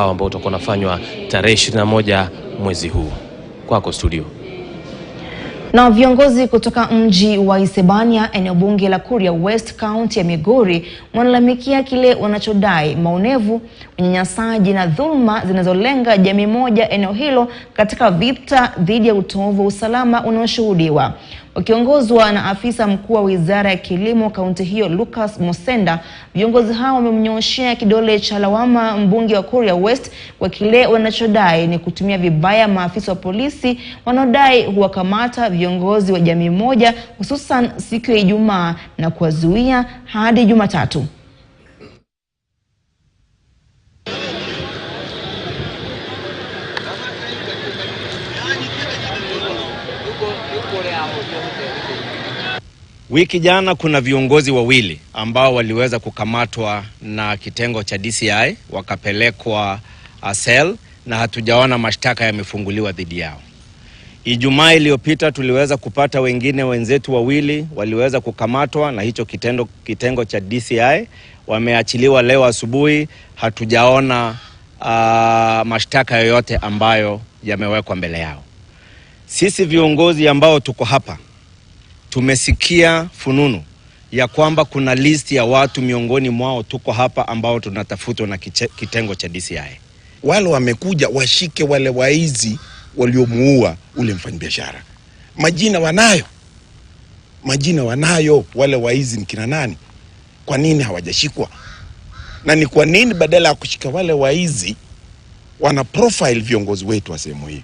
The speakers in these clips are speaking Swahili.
ambao utakuwa unafanywa tarehe 21 mwezi huu. Kwako studio. Na viongozi kutoka mji wa Isebania, eneo bunge la Kuria West County ya Migori, wanalamikia kile wanachodai maonevu, unyanyasaji na dhulma zinazolenga jamii moja eneo hilo katika vita dhidi ya utovu wa usalama unaoshuhudiwa. Wakiongozwa na afisa mkuu wa Wizara ya Kilimo kaunti hiyo Lucas Mosenda, viongozi hao wamemnyoshea kidole cha lawama mbunge wa Kuria West kwa kile wanachodai ni kutumia vibaya maafisa wa polisi wanaodai huwakamata viongozi wa jamii moja hususan siku ya Ijumaa na kuwazuia hadi Jumatatu. Wiki jana kuna viongozi wawili ambao waliweza kukamatwa na kitengo cha DCI wakapelekwa cell na hatujaona mashtaka yamefunguliwa dhidi yao. Ijumaa iliyopita tuliweza kupata wengine wenzetu wawili waliweza kukamatwa na hicho kitengo cha DCI, wameachiliwa leo asubuhi. Hatujaona mashtaka yoyote ambayo yamewekwa mbele yao. Sisi viongozi ambao tuko hapa tumesikia fununu ya kwamba kuna list ya watu miongoni mwao tuko hapa ambao tunatafutwa na kitengo cha DCI. Wale wamekuja washike wale waizi waliomuua ule mfanyabiashara. Majina wanayo wale waizi ni kina nani? Kwa nini hawajashikwa? Na ni kwa nini badala ya kushika wale waizi wana profile viongozi wetu wa sehemu hii?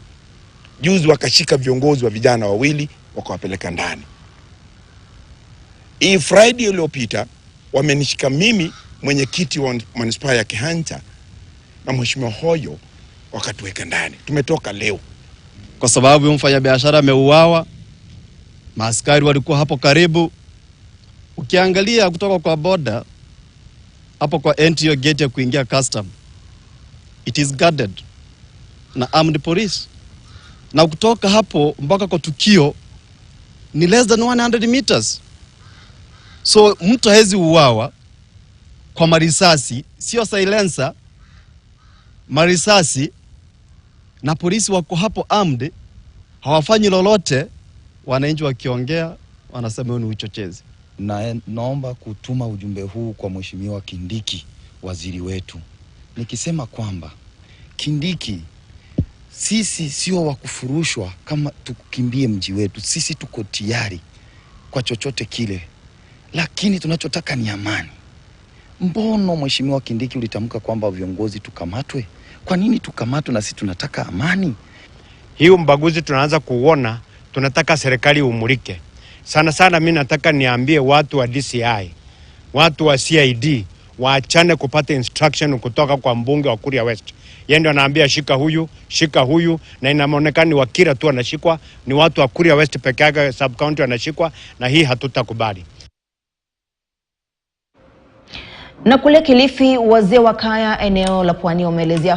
Juzi wakashika viongozi wa vijana wawili wakawapeleka ndani. Hii Friday iliyopita wamenishika mimi mwenyekiti wa manispaa ya Kihanta na mheshimiwa Hoyo wakatuweka ndani. Tumetoka leo kwa sababu mfanyabiashara ameuawa. Maaskari walikuwa hapo karibu. Ukiangalia kutoka kwa border hapo kwa entry gate ya kuingia custom, it is guarded na armed police. Na kutoka hapo mpaka kwa tukio ni less than 100 meters. So mtu hawezi uawa kwa marisasi, sio silencer, marisasi, na polisi wako hapo armed, hawafanyi lolote. Wananchi wakiongea wanasema ni uchochezi. Na naomba kutuma ujumbe huu kwa mheshimiwa Kindiki, waziri wetu, nikisema kwamba Kindiki, sisi sio wa kufurushwa kama tukimbie mji wetu. Sisi tuko tayari kwa chochote kile, lakini tunachotaka ni amani. Mbono mheshimiwa Kindiki ulitamka kwamba viongozi tukamatwe? Kwa nini tukamatwe na sisi tunataka amani? Hiyo mbaguzi tunaanza kuona, tunataka serikali umulike. Sana mimi nataka niambie watu wa DCI, watu wa CID, waachane kupata instruction kutoka kwa mbunge wa Kuria West. Yeye ndio anaambia shika huyu, na inaonekana ni Wakira tu anashikwa, ni watu wa Kuria West peke yake sub county wanashikwa, na hii hatutakubali. Na kule Kilifi, wazee wa kaya eneo la Pwani wameelezea